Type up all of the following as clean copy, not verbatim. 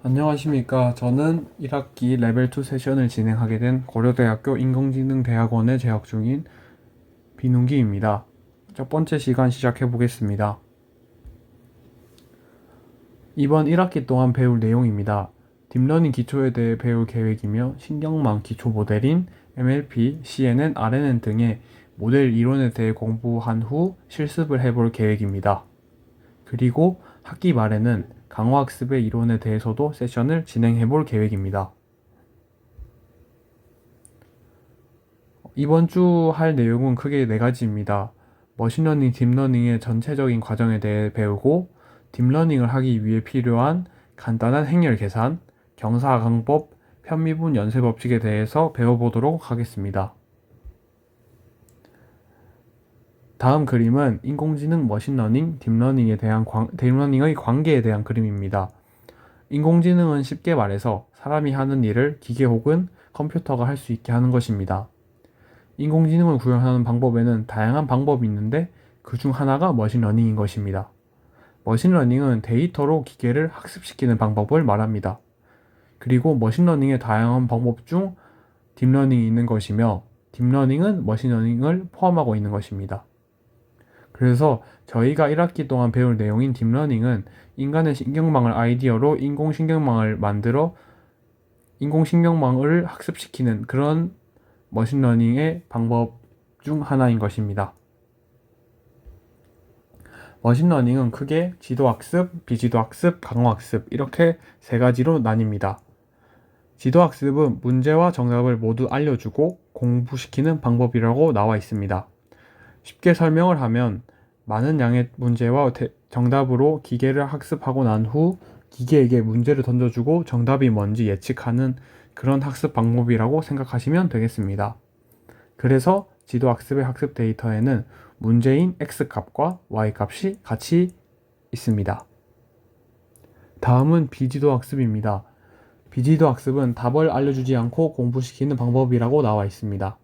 안녕하십니까. 저는 1학기 레벨 2 세션을 진행하게 된 고려대학교 인공지능대학원에 재학 중인 비문기입니다. 첫 번째 시간 시작해 보겠습니다. 이번 1학기 동안 배울 내용입니다. 딥러닝 기초에 대해 배울 계획이며 신경망 기초 모델인 MLP, CNN, RNN 등의 모델 이론에 대해 공부한 후 실습을 해볼 계획입니다. 그리고 학기 말에는 강화학습의 이론에 대해서도 세션을 진행해 볼 계획입니다. 이번 주 할 내용은 크게 네 가지입니다. 머신러닝, 딥러닝의 전체적인 과정에 대해 배우고, 딥러닝을 하기 위해 필요한 간단한 행렬 계산, 경사강법, 편미분 연쇄 법칙에 대해서 배워보도록 하겠습니다. 다음 그림은 인공지능, 머신러닝, 딥러닝의 관계에 대한 그림입니다. 인공지능은 쉽게 말해서 사람이 하는 일을 기계 혹은 컴퓨터가 할 수 있게 하는 것입니다. 인공지능을 구현하는 방법에는 다양한 방법이 있는데 그 중 하나가 머신러닝인 것입니다. 머신러닝은 데이터로 기계를 학습시키는 방법을 말합니다. 그리고 머신러닝의 다양한 방법 중 딥러닝이 있는 것이며 딥러닝은 머신러닝을 포함하고 있는 것입니다. 그래서 저희가 1학기 동안 배울 내용인 딥러닝은 인간의 신경망을 아이디어로 인공신경망을 만들어 인공신경망을 학습시키는 그런 머신러닝의 방법 중 하나인 것입니다. 머신러닝은 크게 지도학습, 비지도학습, 강화학습 이렇게 세 가지로 나뉩니다. 지도학습은 문제와 정답을 모두 알려주고 공부시키는 방법이라고 나와 있습니다. 쉽게 설명을 하면 많은 양의 문제와 정답으로 기계를 학습하고 난 후 기계에게 문제를 던져주고 정답이 뭔지 예측하는 그런 학습 방법이라고 생각하시면 되겠습니다. 그래서 지도학습의 학습 데이터에는 문제인 X값과 Y값이 같이 있습니다. 다음은 비지도학습입니다. 비지도학습은 답을 알려주지 않고 공부시키는 방법이라고 나와 있습니다.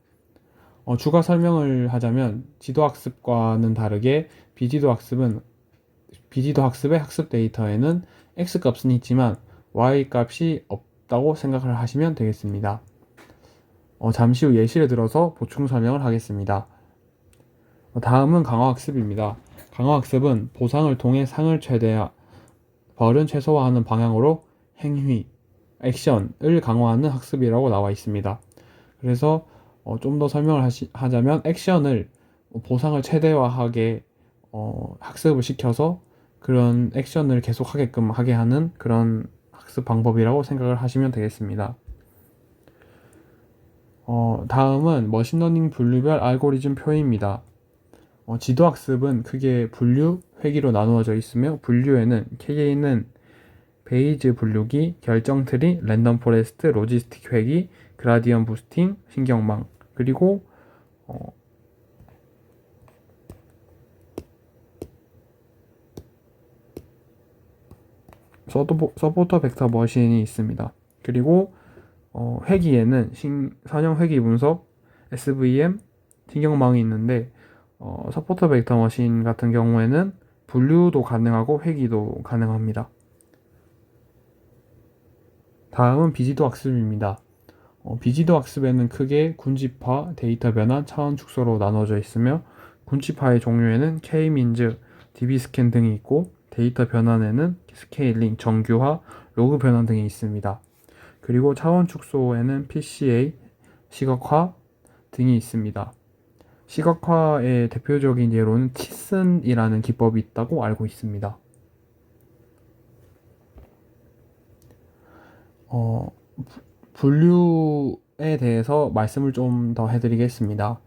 추가 설명을 하자면 지도학습과는 다르게 비지도학습의 학습 데이터에는 X값은 있지만 Y값이 없다고 생각을 하시면 되겠습니다. 잠시 후 예시를 들어서 보충 설명을 하겠습니다. 다음은 강화학습입니다. 강화학습은 보상을 통해 상을 벌은 최소화하는 방향으로 행위, 액션을 강화하는 학습이라고 나와 있습니다. 그래서 좀 더 설명을 하자면 액션을 보상을 최대화하게 학습을 시켜서 그런 액션을 계속하게끔 하게 하는 그런 학습 방법이라고 생각을 하시면 되겠습니다. 다음은 머신러닝 분류별 알고리즘 표입니다. 지도학습은 크게 분류, 회기로 나누어져 있으며 분류에는 K는 베이즈 분류기, 결정 트리, 랜덤 포레스트, 로지스틱 회기, 그라디언 부스팅, 신경망, 그리고 서포터 벡터 머신이 있습니다. 그리고 회기에는 선형 회기 분석, SVM, 신경망이 있는데 서포터 벡터 머신 같은 경우에는 분류도 가능하고 회기도 가능합니다. 다음은 비지도 학습입니다. 비지도 학습에는 크게 군집화, 데이터 변환, 차원 축소로 나눠져 있으며 군집화의 종류에는 K-민즈, DB-스캔 등이 있고 데이터 변환에는 스케일링, 정규화, 로그 변환 등이 있습니다. 그리고 차원 축소에는 PCA, 시각화 등이 있습니다. 시각화의 대표적인 예로는 티슨이라는 기법이 있다고 알고 있습니다. 분류에 대해서 말씀을 좀 더 해드리겠습니다.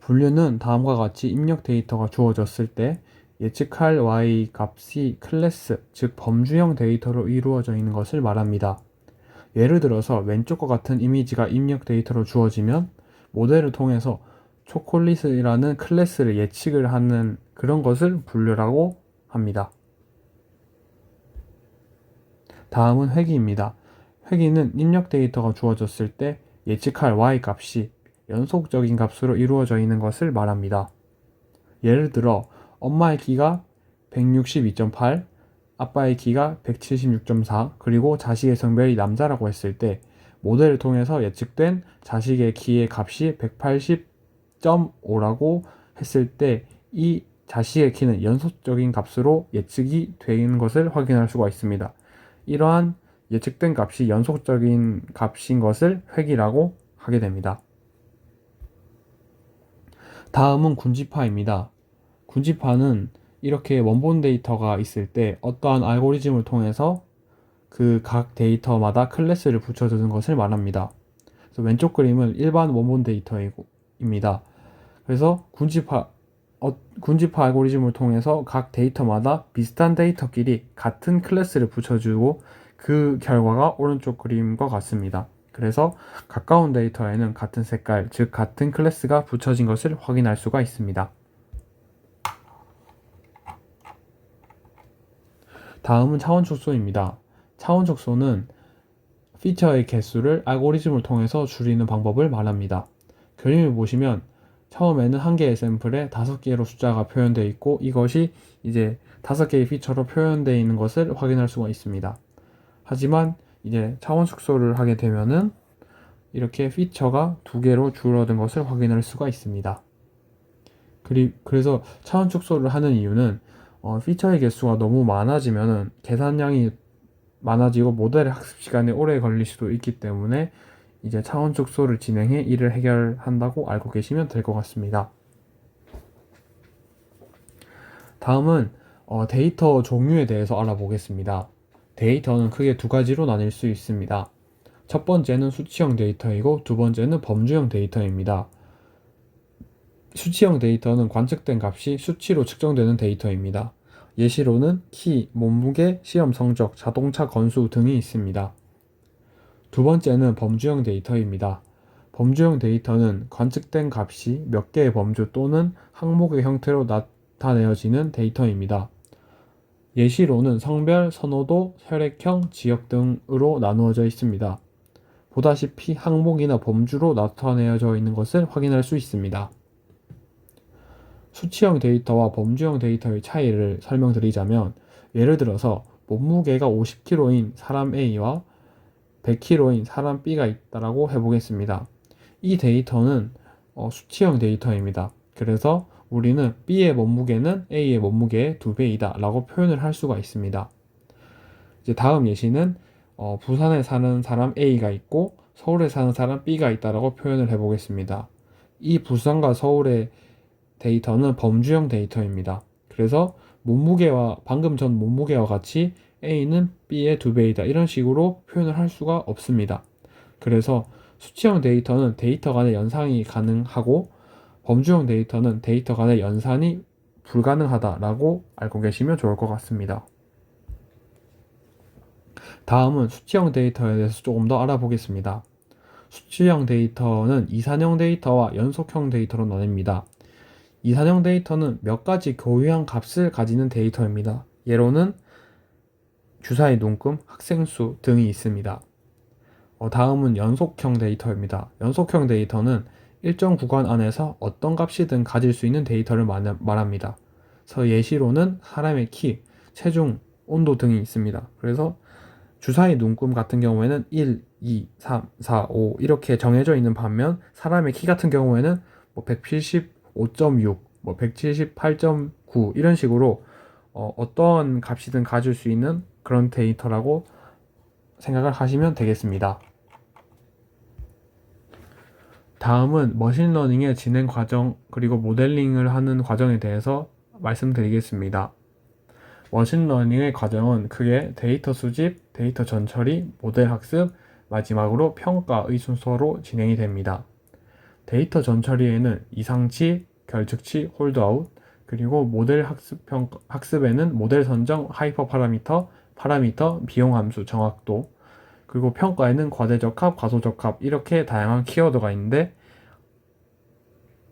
분류는 다음과 같이 입력 데이터가 주어졌을 때 예측할 y 값이 클래스, 즉 범주형 데이터로 이루어져 있는 것을 말합니다. 예를 들어서 왼쪽과 같은 이미지가 입력 데이터로 주어지면 모델을 통해서 초콜릿이라는 클래스를 예측을 하는 그런 것을 분류라고 합니다. 다음은 회기입니다. 회기는 입력 데이터가 주어졌을 때 예측할 y 값이 연속적인 값으로 이루어져 있는 것을 말합니다. 예를 들어 엄마의 키가 162.8, 아빠의 키가 176.4 그리고 자식의 성별이 남자라고 했을 때 모델을 통해서 예측된 자식의 키의 값이 180.5라고 했을 때 이 자식의 키는 연속적인 값으로 예측이 되는 것을 확인할 수가 있습니다. 이러한 예측된 값이 연속적인 값인 것을 획이라고 하게 됩니다. 다음은 군집화입니다. 군집화는 이렇게 원본 데이터가 있을 때 어떠한 알고리즘을 통해서 그 각 데이터마다 클래스를 붙여주는 것을 말합니다. 그래서 왼쪽 그림은 일반 원본 데이터입니다. 그래서 군집화 알고리즘을 통해서 각 데이터마다 비슷한 데이터끼리 같은 클래스를 붙여주고 그 결과가 오른쪽 그림과 같습니다. 그래서 가까운 데이터에는 같은 색깔, 즉 같은 클래스가 붙여진 것을 확인할 수가 있습니다. 다음은 차원 축소입니다. 차원 축소는 피처의 개수를 알고리즘을 통해서 줄이는 방법을 말합니다. 그림을 보시면 처음에는 한 개의 샘플에 5개로 숫자가 표현되어 있고 이것이 이제 5개의 피처로 표현되어 있는 것을 확인할 수가 있습니다. 하지만 이제 차원 축소를 하게 되면은 이렇게 피처가 2개로 줄어든 것을 확인할 수가 있습니다. 그래서 차원 축소를 하는 이유는 피처의 개수가 너무 많아지면은 계산량이 많아지고 모델의 학습 시간이 오래 걸릴 수도 있기 때문에 이제 차원 축소를 진행해 이를 해결한다고 알고 계시면 될 것 같습니다. 다음은 데이터 종류에 대해서 알아보겠습니다. 데이터는 크게 2가지로 나뉠 수 있습니다. 첫 번째는 수치형 데이터이고 두 번째는 범주형 데이터입니다. 수치형 데이터는 관측된 값이 수치로 측정되는 데이터입니다. 예시로는 키, 몸무게, 시험 성적, 자동차 건수 등이 있습니다. 두 번째는 범주형 데이터입니다. 범주형 데이터는 관측된 값이 몇 개의 범주 또는 항목의 형태로 나타내어지는 데이터입니다. 예시로는 성별, 선호도, 혈액형, 지역 등으로 나누어져 있습니다. 보다시피 항목이나 범주로 나타내어져 있는 것을 확인할 수 있습니다. 수치형 데이터와 범주형 데이터의 차이를 설명드리자면 예를 들어서 몸무게가 50kg인 사람 A와 100kg인 사람 B가 있다고 해보겠습니다. 이 데이터는 수치형 데이터입니다. 그래서 우리는 B의 몸무게는 A의 몸무게의 2배이다 라고 표현을 할 수가 있습니다. 이제 다음 예시는 부산에 사는 사람 A가 있고 서울에 사는 사람 B가 있다라고 표현을 해보겠습니다. 이 부산과 서울의 데이터는 범주형 데이터입니다. 그래서 방금 전 몸무게와 같이 A는 B의 2배이다 이런 식으로 표현을 할 수가 없습니다. 그래서 수치형 데이터는 데이터 간의 연상이 가능하고 범주형 데이터는 데이터 간의 연산이 불가능하다라고 알고 계시면 좋을 것 같습니다. 다음은 수치형 데이터에 대해서 조금 더 알아보겠습니다. 수치형 데이터는 이산형 데이터와 연속형 데이터로 나뉩니다. 이산형 데이터는 몇 가지 고유한 값을 가지는 데이터입니다. 예로는 주사위 눈금, 학생 수 등이 있습니다. 다음은 연속형 데이터입니다. 연속형 데이터는 일정 구간 안에서 어떤 값이든 가질 수 있는 데이터를 말합니다. 그래서 예시로는 사람의 키, 체중, 온도 등이 있습니다. 그래서 주사위 눈금 같은 경우에는 1, 2, 3, 4, 5 이렇게 정해져 있는 반면 사람의 키 같은 경우에는 175.6, 178.9 이런 식으로 어떤 값이든 가질 수 있는 그런 데이터라고 생각을 하시면 되겠습니다. 다음은 머신러닝의 진행 과정 그리고 모델링을 하는 과정에 대해서 말씀드리겠습니다. 머신러닝의 과정은 크게 데이터 수집, 데이터 전처리, 모델 학습, 마지막으로 평가의 순서로 진행이 됩니다. 데이터 전처리에는 이상치, 결측치, 홀드아웃, 그리고 모델 학습에는 모델 선정, 하이퍼 파라미터, 비용 함수, 정확도, 그리고 평가에는 과대적합, 과소적합 이렇게 다양한 키워드가 있는데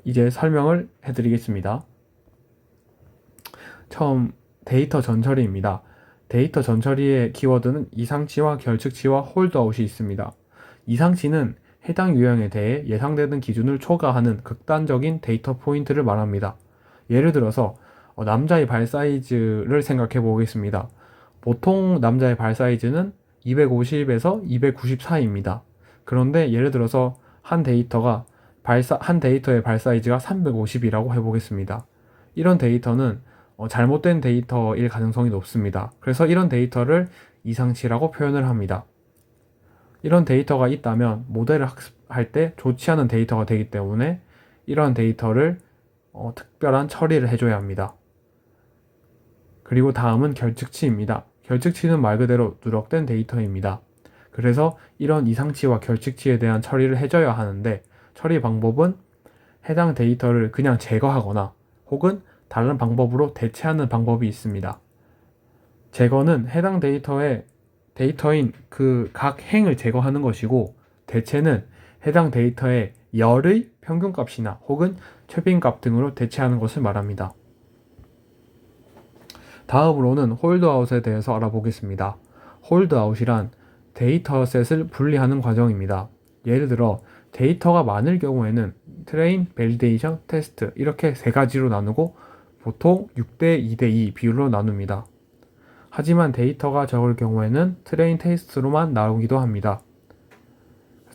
이제 설명을 해드리겠습니다. 처음 데이터 전처리입니다. 데이터 전처리의 키워드는 이상치와 결측치와 홀드아웃이 있습니다. 이상치는 해당 유형에 대해 예상되는 기준을 초과하는 극단적인 데이터 포인트를 말합니다. 예를 들어서 남자의 발 사이즈를 생각해 보겠습니다. 보통 남자의 발 사이즈는 250에서 290 사이입니다. 그런데 예를 들어서 한 데이터의 발 사이즈가 350이라고 해보겠습니다. 이런 데이터는 잘못된 데이터일 가능성이 높습니다. 그래서 이런 데이터를 이상치라고 표현을 합니다. 이런 데이터가 있다면 모델을 학습할 때 좋지 않은 데이터가 되기 때문에 이런 데이터를 특별한 처리를 해줘야 합니다. 그리고 다음은 결측치입니다. 결측치는 말 그대로 누락된 데이터입니다. 그래서 이런 이상치와 결측치에 대한 처리를 해줘야 하는데 처리 방법은 해당 데이터를 그냥 제거하거나 혹은 다른 방법으로 대체하는 방법이 있습니다. 제거는 해당 데이터인 그 각 행을 제거하는 것이고 대체는 해당 데이터의 열의 평균값이나 혹은 최빈값 등으로 대체하는 것을 말합니다. 다음으로는 홀드아웃에 대해서 알아보겠습니다. 홀드아웃이란 데이터셋을 분리하는 과정입니다. 예를 들어 데이터가 많을 경우에는 트레인, 밸리데이션, 테스트 이렇게 세 가지로 나누고 보통 6대 2대 2 비율로 나눕니다. 하지만 데이터가 적을 경우에는 트레인 테스트로만 나오기도 합니다.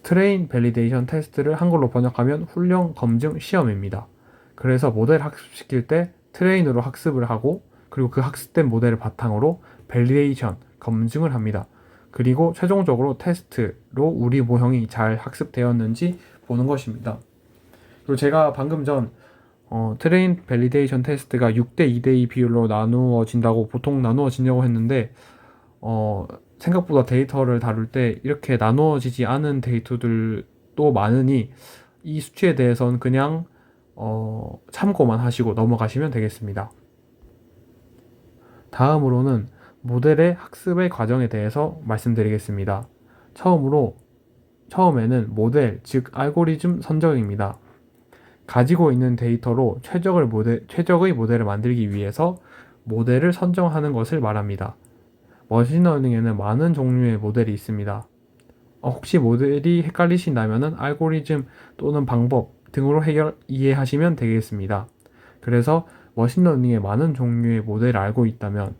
트레인, 밸리데이션, 테스트를 한글로 번역하면 훈련, 검증, 시험입니다. 그래서 모델 학습시킬 때 트레인으로 학습을 하고 그리고 그 학습된 모델을 바탕으로 밸리데이션, 검증을 합니다. 그리고 최종적으로 테스트로 우리 모형이 잘 학습되었는지 보는 것입니다. 그리고 제가 방금 전 트레인 밸리데이션 테스트가 6대 2대 2 비율로 보통 나누어진다고 했는데 생각보다 데이터를 다룰 때 이렇게 나누어지지 않은 데이터들도 많으니 이 수치에 대해서는 그냥 참고만 하시고 넘어가시면 되겠습니다. 다음으로는 모델의 학습의 과정에 대해서 말씀드리겠습니다. 처음에는 모델, 즉 알고리즘 선정입니다. 가지고 있는 데이터로 최적의 모델을 만들기 위해서 모델을 선정하는 것을 말합니다. 머신러닝에는 많은 종류의 모델이 있습니다. 혹시 모델이 헷갈리신다면 알고리즘 또는 방법 등으로 이해하시면 되겠습니다. 그래서 머신러닝의 많은 종류의 모델을 알고 있다면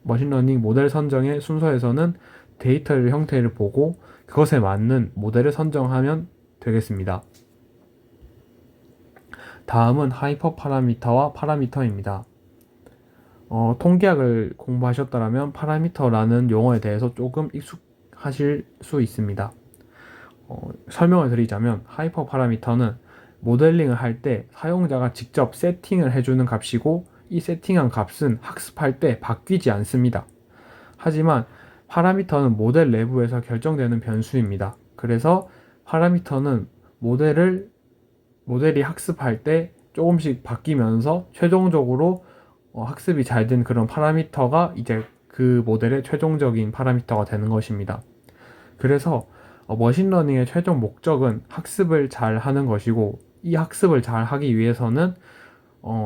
머신러닝 모델 선정의 순서에서는 데이터의 형태를 보고 그것에 맞는 모델을 선정하면 되겠습니다. 다음은 하이퍼 파라미터와 파라미터입니다. 통계학을 공부하셨다면 파라미터라는 용어에 대해서 조금 익숙하실 수 있습니다. 설명을 드리자면 하이퍼 파라미터는 모델링을 할 때 사용자가 직접 세팅을 해주는 값이고 이 세팅한 값은 학습할 때 바뀌지 않습니다. 하지만 파라미터는 모델 내부에서 결정되는 변수입니다. 그래서 파라미터는 모델이 학습할 때 조금씩 바뀌면서 최종적으로 학습이 잘 된 그런 파라미터가 이제 그 모델의 최종적인 파라미터가 되는 것입니다. 그래서 머신러닝의 최종 목적은 학습을 잘 하는 것이고 이 학습을 잘 하기 위해서는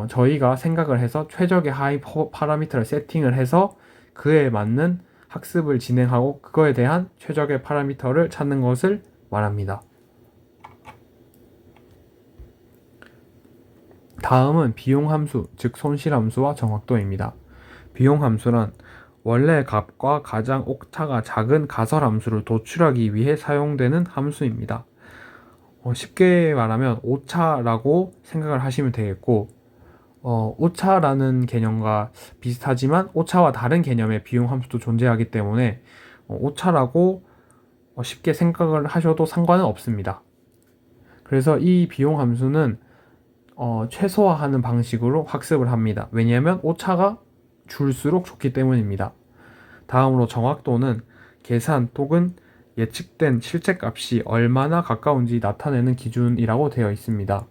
저희가 생각을 해서 최적의 하이퍼 파라미터를 세팅을 해서 그에 맞는 학습을 진행하고 그거에 대한 최적의 파라미터를 찾는 것을 말합니다. 다음은 비용함수, 즉 손실함수와 정확도입니다. 비용함수란 원래 값과 가장 옥차가 작은 가설함수를 도출하기 위해 사용되는 함수입니다. 쉽게 말하면 오차라고 생각을 하시면 되겠고 오차라는 개념과 비슷하지만 오차와 다른 개념의 비용함수도 존재하기 때문에 오차라고 쉽게 생각을 하셔도 상관은 없습니다. 그래서 이 비용함수는 최소화하는 방식으로 학습을 합니다. 왜냐하면 오차가 줄수록 좋기 때문입니다. 다음으로 정확도는 계산 또는 예측된 실제값이 얼마나 가까운지 나타내는 기준이라고 되어 있습니다.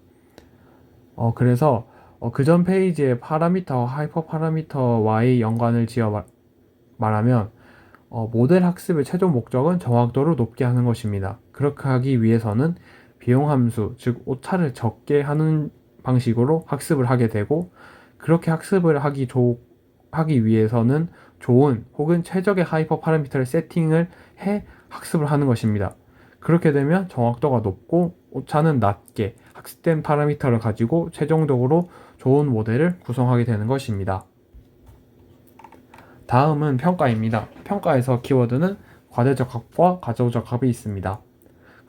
그래서 그전 페이지의 파라미터와 하이퍼 파라미터와의 연관을 지어 말하면 모델 학습의 최종 목적은 정확도를 높게 하는 것입니다. 그렇게 하기 위해서는 비용함수, 즉 오차를 적게 하는 방식으로 학습을 하게 되고 그렇게 학습을 하기 위해서는 좋은 혹은 최적의 하이퍼 파라미터를 세팅을 해 학습을 하는 것입니다. 그렇게 되면 정확도가 높고 오차는 낮게 학습된 파라미터를 가지고 최종적으로 좋은 모델을 구성하게 되는 것입니다. 다음은 평가입니다. 평가에서 키워드는 과대적 합과 가정적 합이 있습니다.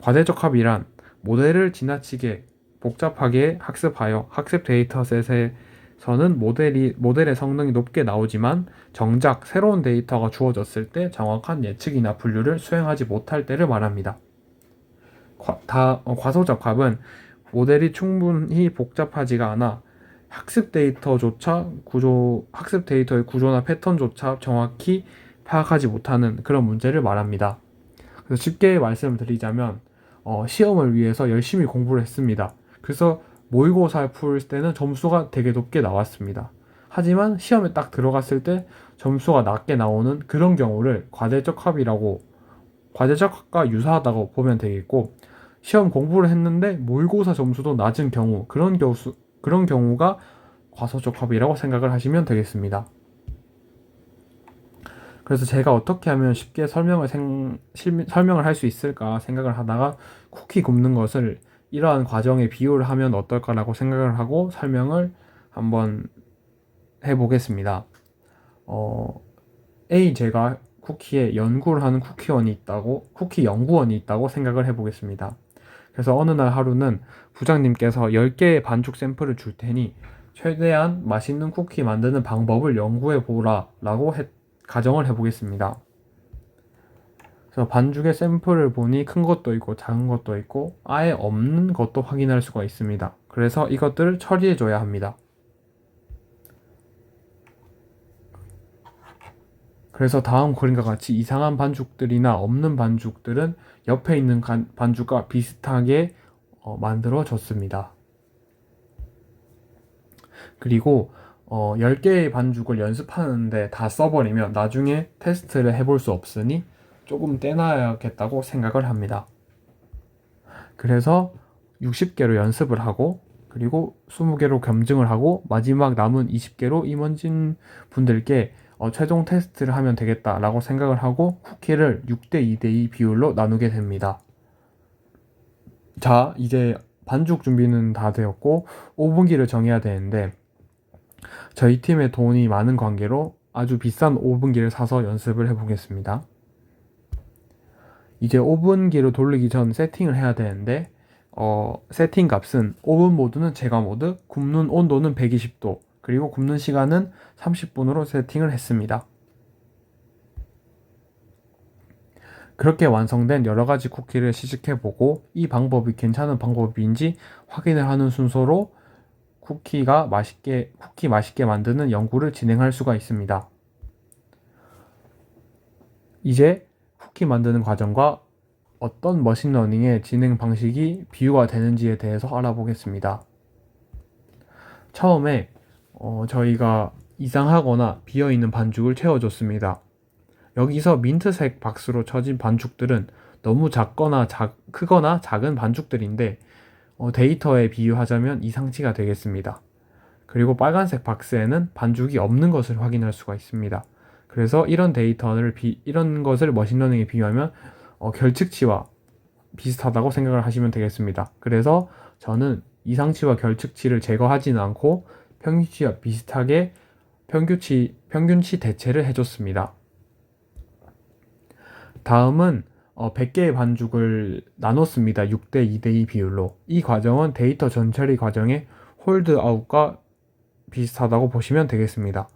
과대적 합이란 모델을 지나치게 복잡하게 학습하여 학습 데이터셋에서는 모델의 성능이 높게 나오지만 정작 새로운 데이터가 주어졌을 때 정확한 예측이나 분류를 수행하지 못할 때를 말합니다. 과소적 합은 모델이 충분히 복잡하지가 않아 학습 데이터의 구조나 패턴조차 정확히 파악하지 못하는 그런 문제를 말합니다. 그래서 쉽게 말씀을 드리자면 시험을 위해서 열심히 공부를 했습니다. 그래서 모의고사를 풀 때는 점수가 되게 높게 나왔습니다. 하지만 시험에 딱 들어갔을 때 점수가 낮게 나오는 그런 경우를 과대적 합과 유사하다고 보면 되겠고, 시험 공부를 했는데 모의고사 점수도 낮은 경우, 그런 경우가 과소적 합이라고 생각을 하시면 되겠습니다. 그래서 제가 어떻게 하면 쉽게 설명을 할 수 있을까 생각을 하다가 쿠키 굽는 것을 이러한 과정에 비유를 하면 어떨까라고 생각을 하고 설명을 한번 해보겠습니다. 제가 쿠키에 연구를 하는 쿠키 연구원이 있다고 생각을 해보겠습니다. 그래서 어느 날 하루는 부장님께서 10개의 반죽 샘플을 줄 테니 최대한 맛있는 쿠키 만드는 방법을 연구해 보라 라고 가정을 해보겠습니다. 그래서 반죽의 샘플을 보니 큰 것도 있고 작은 것도 있고 아예 없는 것도 확인할 수가 있습니다. 그래서 이것들을 처리해 줘야 합니다. 그래서 다음 그림과 같이 이상한 반죽들이나 없는 반죽들은 옆에 있는 반죽과 비슷하게 만들어졌습니다. 그리고 10개의 반죽을 연습하는데 다 써버리면 나중에 테스트를 해볼 수 없으니 조금 떼놔야겠다고 생각을 합니다. 그래서 60개로 연습을 하고 그리고 20개로 검증을 하고 마지막 남은 20개로 임원진 분들께 최종 테스트를 하면 되겠다라고 생각을 하고 쿠키를 6대 2대2 비율로 나누게 됩니다. 자, 이제 반죽 준비는 다 되었고 오븐기를 정해야 되는데 저희 팀에 돈이 많은 관계로 아주 비싼 오븐기를 사서 연습을 해보겠습니다. 이제 오븐기를 돌리기 전 세팅을 해야 되는데 세팅 값은 오븐 모드는 제거 모드, 굽는 온도는 120도, 그리고 굽는 시간은 30분으로 세팅을 했습니다. 그렇게 완성된 여러가지 쿠키를 시식해보고 이 방법이 괜찮은 방법인지 확인을 하는 순서로 쿠키 맛있게 만드는 연구를 진행할 수가 있습니다. 이제 쿠키 만드는 과정과 어떤 머신러닝의 진행 방식이 비유가 되는지에 대해서 알아보겠습니다. 처음에 저희가 이상하거나 비어있는 반죽을 채워줬습니다. 여기서 민트색 박스로 쳐진 반죽들은 너무 크거나 작은 반죽들인데 데이터에 비유하자면 이상치가 되겠습니다. 그리고 빨간색 박스에는 반죽이 없는 것을 확인할 수가 있습니다. 그래서 이런 것을 머신러닝에 비유하면 결측치와 비슷하다고 생각을 하시면 되겠습니다. 그래서 저는 이상치와 결측치를 제거하지는 않고 평균치와 비슷하게 평균치 대체를 해줬습니다. 다음은 100개의 반죽을 나눴습니다. 6대 2대2 비율로. 이 과정은 데이터 전처리 과정의 홀드아웃과 비슷하다고 보시면 되겠습니다.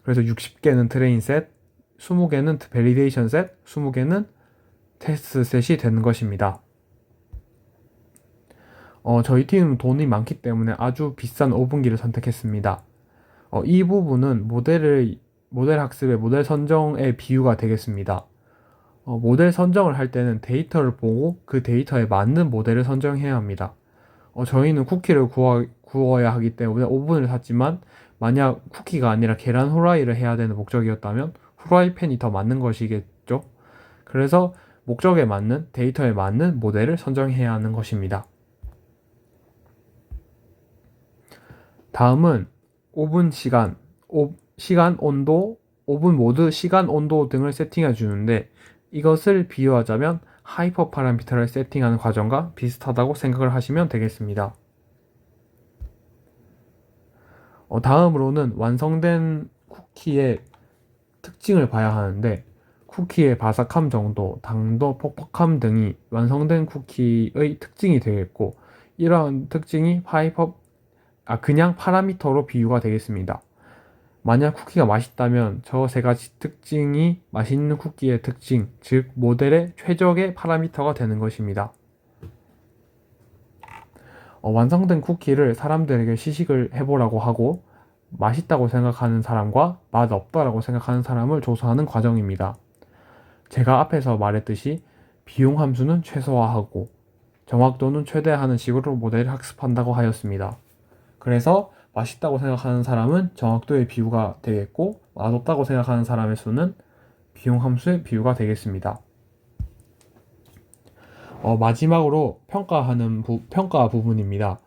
그래서 60개는 트레인 셋, 20개는 밸리데이션 셋, 20개는 테스트 셋이 되는 것입니다. 저희 팀은 돈이 많기 때문에 아주 비싼 오븐기를 선택했습니다. 이 부분은 모델 학습의 모델 선정의 비유가 되겠습니다. 모델 선정을 할 때는 데이터를 보고 그 데이터에 맞는 모델을 선정해야 합니다. 저희는 쿠키를 구워야 하기 때문에 오븐을 샀지만 만약 쿠키가 아니라 계란 후라이를 해야 되는 목적이었다면 후라이팬이 더 맞는 것이겠죠. 그래서 목적에 맞는 데이터에 맞는 모델을 선정해야 하는 것입니다. 다음은 오븐 시간, 시간 온도, 오븐 모드, 시간 온도 등을 세팅해 주는데 이것을 비유하자면 하이퍼 파라미터를 세팅하는 과정과 비슷하다고 생각을 하시면 되겠습니다. 다음으로는 완성된 쿠키의 특징을 봐야 하는데 쿠키의 바삭함 정도, 당도, 퍽퍽함 등이 완성된 쿠키의 특징이 되겠고 이러한 특징이 그냥 파라미터로 비유가 되겠습니다. 만약 쿠키가 맛있다면 저 세 가지 특징이 맛있는 쿠키의 특징, 즉 모델의 최적의 파라미터가 되는 것입니다. 완성된 쿠키를 사람들에게 시식을 해보라고 하고 맛있다고 생각하는 사람과 맛없다라고 생각하는 사람을 조사하는 과정입니다. 제가 앞에서 말했듯이 비용 함수는 최소화하고 정확도는 최대화하는 식으로 모델을 학습한다고 하였습니다. 그래서 맛있다고 생각하는 사람은 정확도의 비유가 되겠고 맛없다고 생각하는 사람의 수는 비용 함수의 비유가 되겠습니다. 마지막으로 평가 부분입니다.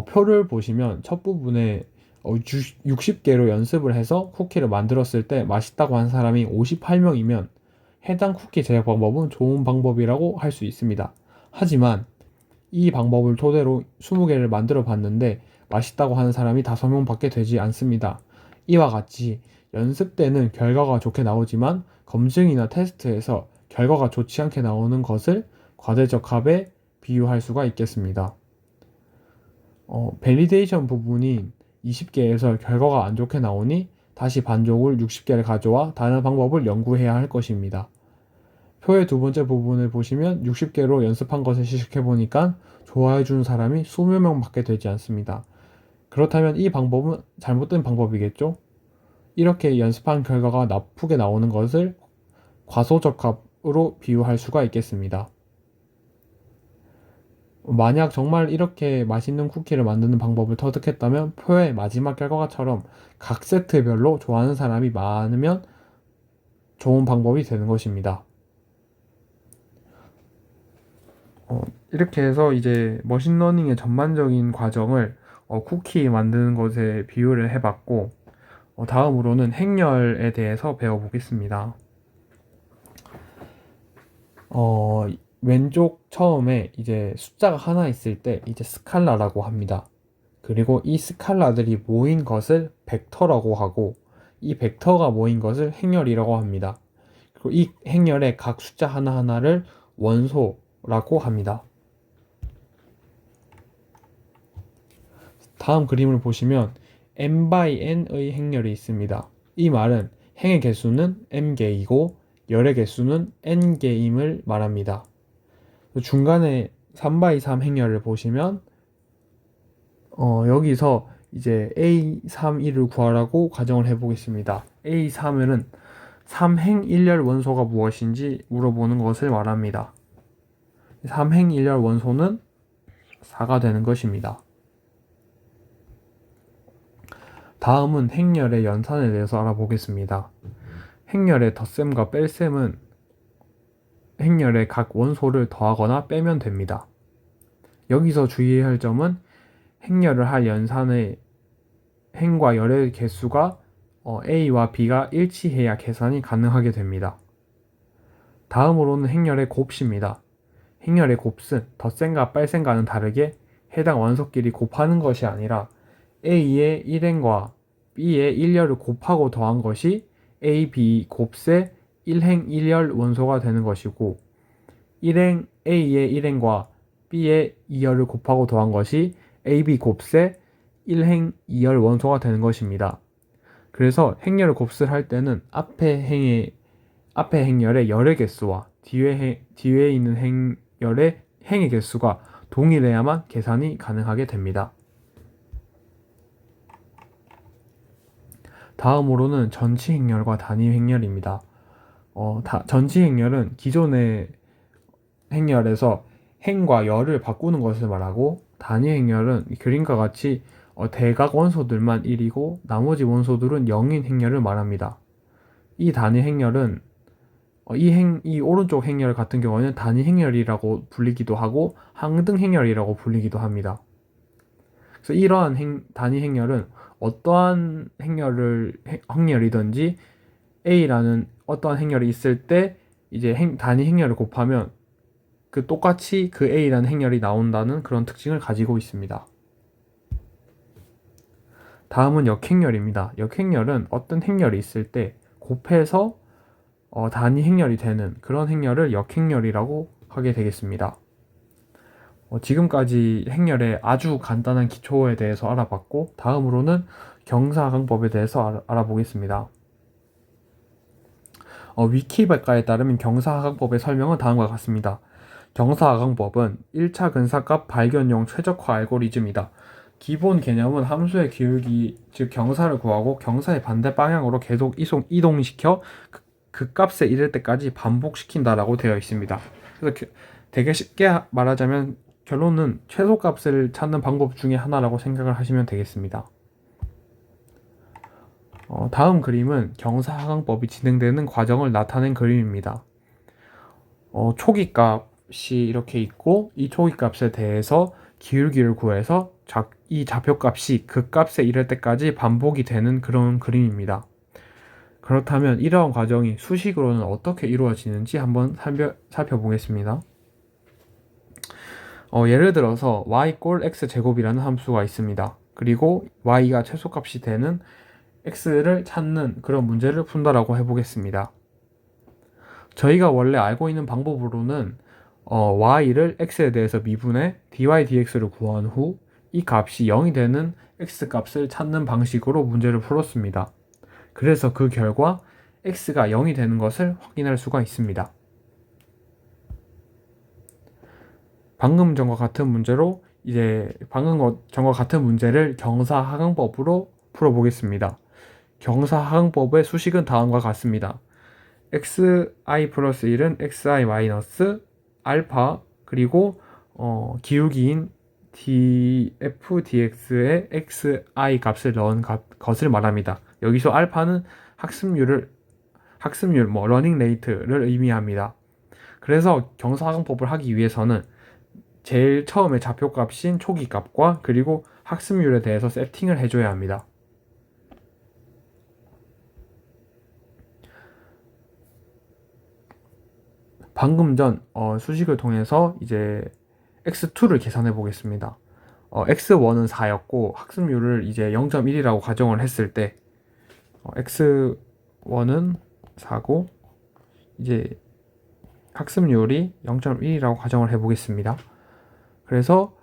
표를 보시면 첫 부분에 60개로 연습을 해서 쿠키를 만들었을 때 맛있다고 한 사람이 58명이면 해당 쿠키 제작 방법은 좋은 방법이라고 할 수 있습니다. 하지만 이 방법을 토대로 20개를 만들어 봤는데 맛있다고 하는 사람이 5명밖에 되지 않습니다. 이와 같이 연습 때는 결과가 좋게 나오지만 검증이나 테스트에서 결과가 좋지 않게 나오는 것을 과대적합에 비유할 수가 있겠습니다. 밸리데이션 부분인 20개에서 결과가 안 좋게 나오니 다시 반족을 60개를 가져와 다른 방법을 연구해야 할 것입니다. 표의 두 번째 부분을 보시면 60개로 연습한 것을 시식해보니까 좋아해주는 사람이 20명밖에 되지 않습니다. 그렇다면 이 방법은 잘못된 방법이겠죠? 이렇게 연습한 결과가 나쁘게 나오는 것을 과소적합으로 비유할 수가 있겠습니다. 만약 정말 이렇게 맛있는 쿠키를 만드는 방법을 터득했다면 표의 마지막 결과처럼 각 세트별로 좋아하는 사람이 많으면 좋은 방법이 되는 것입니다. 이렇게 해서 이제 머신러닝의 전반적인 과정을 쿠키 만드는 것에 비유를 해봤고 다음으로는 행렬에 대해서 배워보겠습니다. 왼쪽 처음에 이제 숫자가 하나 있을 때 이제 스칼라라고 합니다. 그리고 이 스칼라들이 모인 것을 벡터라고 하고 이 벡터가 모인 것을 행렬이라고 합니다. 그리고 이 행렬의 각 숫자 하나하나를 원소라고 합니다. 다음 그림을 보시면 n by n의 행렬이 있습니다. 이 말은 행의 개수는 m개이고 열의 개수는 n개임을 말합니다. 중간에 3 by 3 행렬을 보시면 여기서 이제 A31을 구하라고 가정을 해보겠습니다. A31은 3행 1열 원소가 무엇인지 물어보는 것을 말합니다. 3행 1열 원소는 4가 되는 것입니다. 다음은 행렬의 연산에 대해서 알아보겠습니다. 행렬의 덧셈과 뺄셈은 행렬의 각 원소를 더하거나 빼면 됩니다. 여기서 주의해야 할 점은 행렬을 할 연산의 행과 열의 개수가 A와 B가 일치해야 계산이 가능하게 됩니다. 다음으로는 행렬의 곱입니다. 행렬의 곱은 덧셈과 뺄셈과는 다르게 해당 원소끼리 곱하는 것이 아니라 A의 1행과 B의 1열을 곱하고 더한 것이 A, B 곱세 1행 1열 원소가 되는 것이고 A의 1행과 B의 2열을 곱하고 더한 것이 AB 곱세 1행 2열 원소가 되는 것입니다. 그래서 행렬을 곱을 할 때는 앞에 행렬의 열의 개수와 뒤에 있는 행렬의 행의 개수가 동일해야만 계산이 가능하게 됩니다. 다음으로는 전치 행렬과 단위 행렬입니다. 전치 행렬은 기존의 행렬에서 행과 열을 바꾸는 것을 말하고 단위 행렬은 그림과 같이 대각 원소들만 1이고 나머지 원소들은 0인 행렬을 말합니다. 이 단위 행렬은 이 오른쪽 행렬 같은 경우는 단위 행렬이라고 불리기도 하고 항등 행렬이라고 불리기도 합니다. 그래서 이러한 단위 행렬은 어떠한 행렬이든지 A라는 어떠한 행렬이 있을 때 이제 단위 행렬을 곱하면 똑같이 그 A라는 행렬이 나온다는 그런 특징을 가지고 있습니다. 다음은 역행렬입니다. 역행렬은 어떤 행렬이 있을 때 곱해서 단위 행렬이 되는 그런 행렬을 역행렬이라고 하게 되겠습니다. 지금까지 행렬의 아주 간단한 기초에 대해서 알아봤고, 다음으로는 경사하강법에 대해서 알아보겠습니다. 위키백과에 따르면 경사하강법의 설명은 다음과 같습니다. 경사하강법은 1차 근사값 발견용 최적화 알고리즘이다. 기본 개념은 함수의 기울기, 즉 경사를 구하고 경사의 반대 방향으로 계속 이동시켜 그 값에 이를 때까지 반복시킨다라고 되어 있습니다. 그래서 되게 쉽게 말하자면 결론은 최소값을 찾는 방법 중에 하나라고 생각을 하시면 되겠습니다. 다음 그림은 경사하강법이 진행되는 과정을 나타낸 그림입니다. 초기값이 이렇게 있고, 이 초기값에 대해서 기울기를 구해서 이 좌표값이 그 값에 이를 때까지 반복이 되는 그런 그림입니다. 그렇다면 이러한 과정이 수식으로는 어떻게 이루어지는지 한번 살펴보겠습니다. 예를 들어서 y x제곱이라는 함수가 있습니다. 그리고 y가 최소값이 되는 x를 찾는 그런 문제를 푼다라고 해보겠습니다. 저희가 원래 알고 있는 방법으로는 y를 x에 대해서 미분해 dy dx를 구한 후 이 값이 0이 되는 x 값을 찾는 방식으로 문제를 풀었습니다. 그래서 그 결과 x가 0이 되는 것을 확인할 수가 있습니다. 방금 전과 같은 문제를 경사하강법으로 풀어보겠습니다. 경사하강법의 수식은 다음과 같습니다. xi 플러스 1은 xi 마이너스 알파, 그리고 기울기인 df dx에 xi 값을 넣은 것을 말합니다. 여기서 알파는 학습률, 러닝 레이트를 의미합니다. 그래서 경사하강법을 하기 위해서는 제일 처음에 좌표값인 초기값과 그리고 학습률에 대해서 세팅을 해줘야 합니다. 방금 전 수식을 통해서 이제 x2를 계산해 보겠습니다. x1은 4였고 학습률을 이제 0.1이라고 가정을 했을 때 x1은 4고 이제 학습률이 0.1이라고 가정을 해 보겠습니다. 그래서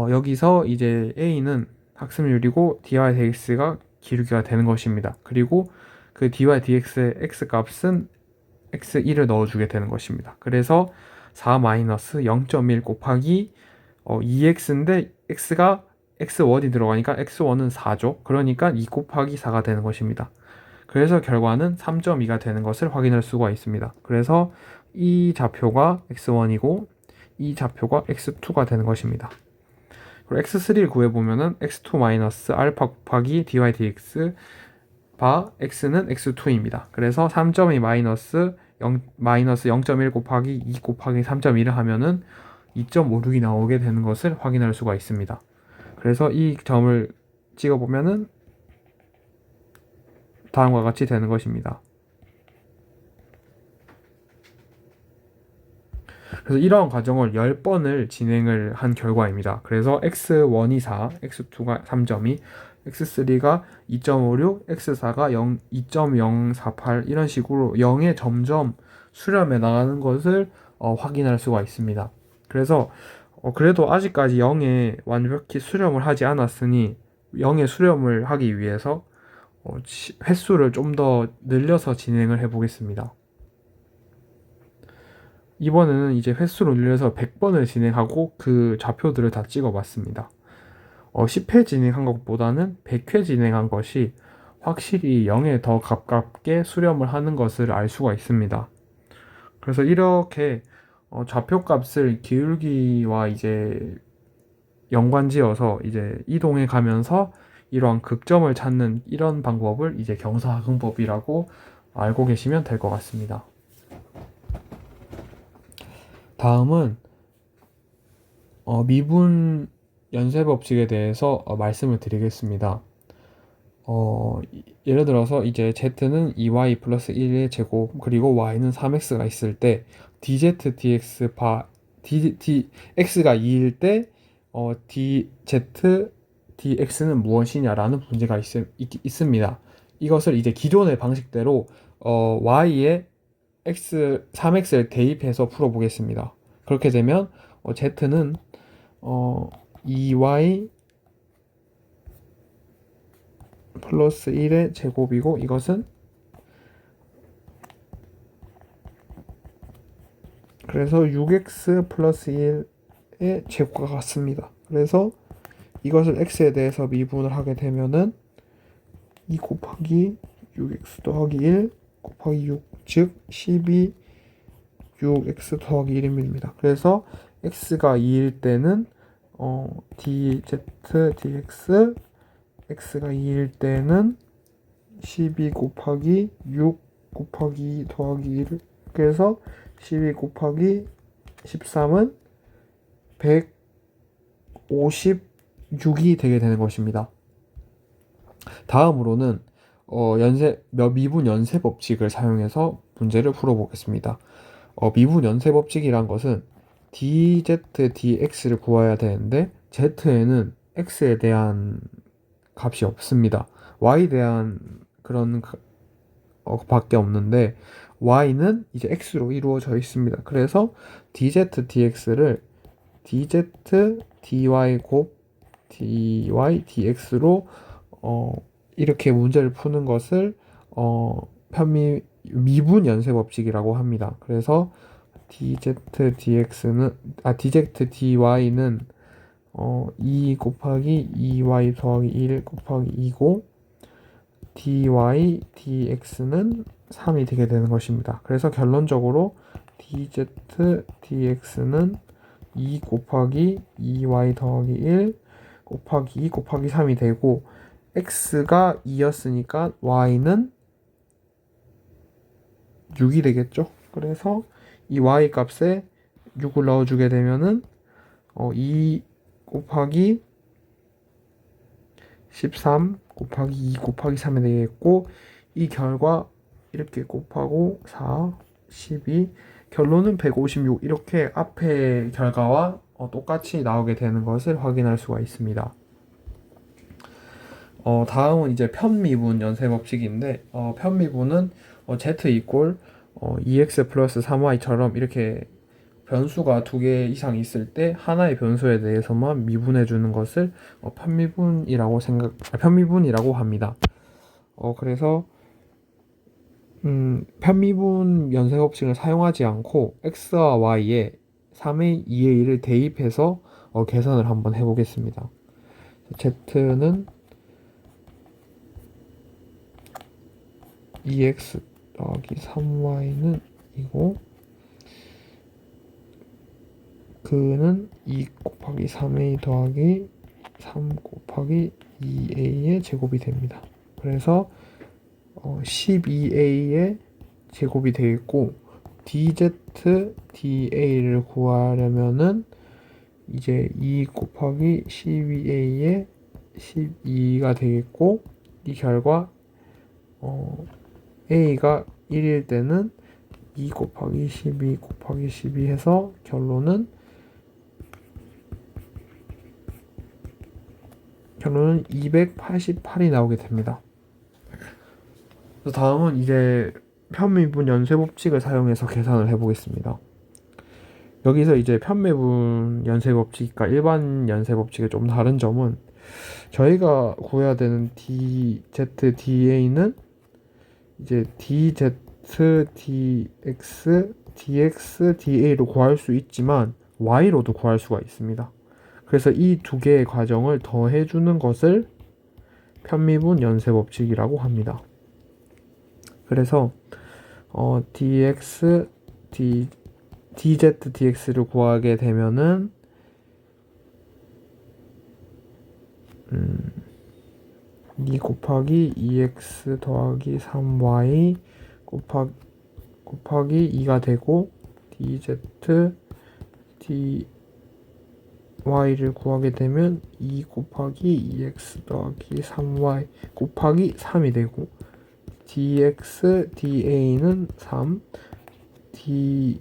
여기서 이제 a는 학습률이고 dy dx가 기울기가 되는 것입니다. 그리고 그 dy dx의 x 값은 x1을 넣어주게 되는 것입니다. 그래서 4-0.1 곱하기 2x인데 x가 x1이 들어가니까 x1은 4죠. 그러니까 2 곱하기 4가 되는 것입니다. 그래서 결과는 3.2가 되는 것을 확인할 수가 있습니다. 그래서 이 좌표가 x1이고 이 좌표가 x2가 되는 것입니다. 그리고 x3를 구해보면은 x2 마이너스 알파 곱하기 dy dx 바 x는 x2입니다. 그래서 3.2 마이너스 0.1 곱하기 2 곱하기 3.1을 하면은 2.56이 나오게 되는 것을 확인할 수가 있습니다. 그래서 이 점을 찍어보면은 다음과 같이 되는 것입니다. 그래서 이러한 과정을 10번을 진행을 한 결과입니다. 그래서 x1이 4, x2가 3.2, x3가 2.56, x4가 2.048 이런 식으로 0에 점점 수렴해 나가는 것을 확인할 수가 있습니다. 그래서 그래도 아직까지 0에 완벽히 수렴을 하지 않았으니 0에 수렴을 하기 위해서 횟수를 좀 더 늘려서 진행을 해 보겠습니다. 이번에는 이제 횟수를 늘려서 100번을 진행하고 그 좌표들을 다 찍어봤습니다. 10회 진행한 것보다는 100회 진행한 것이 확실히 0에 더 가깝게 수렴을 하는 것을 알 수가 있습니다. 그래서 이렇게 좌표값을 기울기와 이제 연관지어서 이제 이동해 가면서 이러한 극점을 찾는 이런 방법을 이제 경사하강법이라고 알고 계시면 될 것 같습니다. 다음은 미분 연쇄 법칙에 대해서 말씀을 드리겠습니다. 예를 들어서 이제 z는 2y 플러스 1의 제곱 그리고 y는 3x가 있을 때 dz dx x가 2일 때 dz dx는 무엇이냐라는 문제가 있습니다. 이것을 이제 기존의 방식대로 y에 3x를 대입해서 풀어보겠습니다. 그렇게 되면 z는 2y 플러스 1의 제곱이고 이것은 그래서 6x 플러스 1의 제곱과 같습니다. 그래서 이것을 x에 대해서 미분을 하게 되면은 2 곱하기 6x 더하기 1 곱하기 6, 즉 12 6x 더하기 1입니다. 그래서 x가 2일 때는 dz dx, x가 2일 때는 12 곱하기 6 곱하기 2 더하기 1, 그래서 12 곱하기 13은 156이 되게 되는 것입니다. 다음으로는 미분 연쇄 법칙을 사용해서 문제를 풀어보겠습니다. 미분 연쇄 법칙이란 것은 dz dx를 구해야 되는데 z에는 x에 대한 값이 없습니다. y에 대한 그런 밖에 없는데 y는 이제 x로 이루어져 있습니다. 그래서 dz dx를 dz dy 곱 dy dx로 이렇게 문제를 푸는 것을 미분 연쇄 법칙이라고 합니다. 그래서 dz dy는 2 곱하기 2y 더하기 1 곱하기 2고 dy dx는 3이 되게 되는 것입니다. 그래서 결론적으로 dz dx는 2 곱하기 2y 더하기 1 곱하기 2 곱하기 3이 되고 x가 2였으니까 y는 6이 되겠죠. 그래서 이 y 값에 6을 넣어주게 되면은 2 곱하기 13 곱하기 2 곱하기 3이 되겠고 이 결과 이렇게 곱하고 4, 12 결론은 156 이렇게 앞의 결과와 똑같이 나오게 되는 것을 확인할 수가 있습니다. 다음은 이제 편미분 연쇄 법칙인데 편미분은 z 이꼴 2x 플러스 3y처럼 이렇게 변수가 2개 이상 있을 때 하나의 변수에 대해서만 미분해 주는 것을 편미분이라고 합니다. 그래서 편미분 연쇄 법칙을 사용하지 않고 x와 y에 3의 2의 1을 대입해서 계산을 한번 해보겠습니다. z는 2x 더하기 3y는 이고 그는 2 곱하기 3a 더하기 3 곱하기 2a의 제곱이 됩니다. 그래서 12a의 제곱이 되겠고 dz da를 구하려면은 이제 2 곱하기 12a의 12가 되겠고 이 결과 a가 1일 때는 2 곱하기 12 곱하기 12 해서 결론은 288이 나오게 됩니다. 다음은 이제 편미분 연쇄 법칙을 사용해서 계산을 해보겠습니다. 여기서 이제 편미분 연쇄 법칙과 일반 연쇄 법칙의 좀 다른 점은 저희가 구해야 되는 dz da는 이제 dz dx dx da로 구할 수 있지만 y로도 구할 수가 있습니다. 그래서 이 두 개의 과정을 더해주는 것을 편미분 연쇄 법칙이라고 합니다. 그래서 dz dx를 구하게 되면은 2 곱하기 2x 더하기 3y 곱하기 2가 되고 dz dy를 구하게 되면 2 곱하기 2x 더하기 3y 곱하기 3이 되고 dx da는 3 dy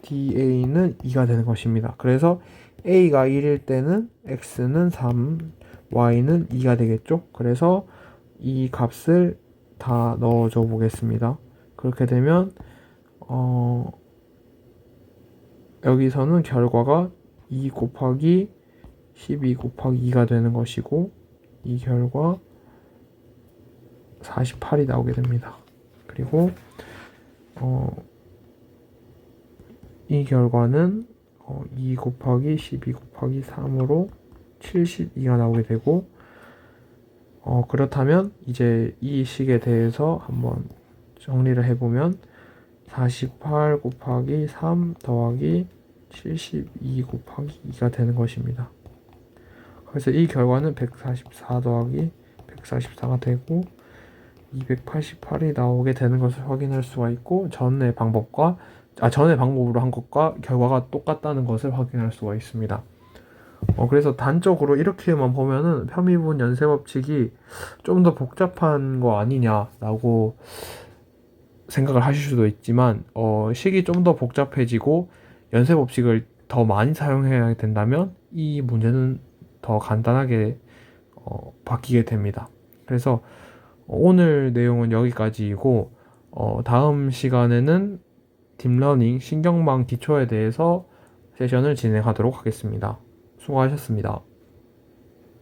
da는 2가 되는 것입니다. 그래서 a가 1일 때는 x는 3 y는 2가 되겠죠. 그래서 이 값을 다 넣어줘 보겠습니다. 그렇게 되면 여기서는 결과가 2 곱하기 12 곱하기 2가 되는 것이고 이 결과 48이 나오게 됩니다. 그리고 이 결과는 2 곱하기 12 곱하기 3으로 72가 나오게 되고 그렇다면 이제 이 식에 대해서 한번 정리를 해보면 48 곱하기 3 더하기 72 곱하기 2가 되는 것입니다. 그래서 이 결과는 144 더하기 144가 되고 288이 나오게 되는 것을 확인할 수가 있고 전의 방법으로 한 것과 결과가 똑같다는 것을 확인할 수가 있습니다. 그래서 단적으로 이렇게만 보면은 편미분 연쇄 법칙이 좀 더 복잡한 거 아니냐라고 생각을 하실 수도 있지만 식이 좀 더 복잡해지고 연쇄 법칙을 더 많이 사용해야 된다면 이 문제는 더 간단하게 바뀌게 됩니다. 그래서 오늘 내용은 여기까지이고 다음 시간에는 딥러닝 신경망 기초에 대해서 세션을 진행하도록 하겠습니다. 수고하셨습니다.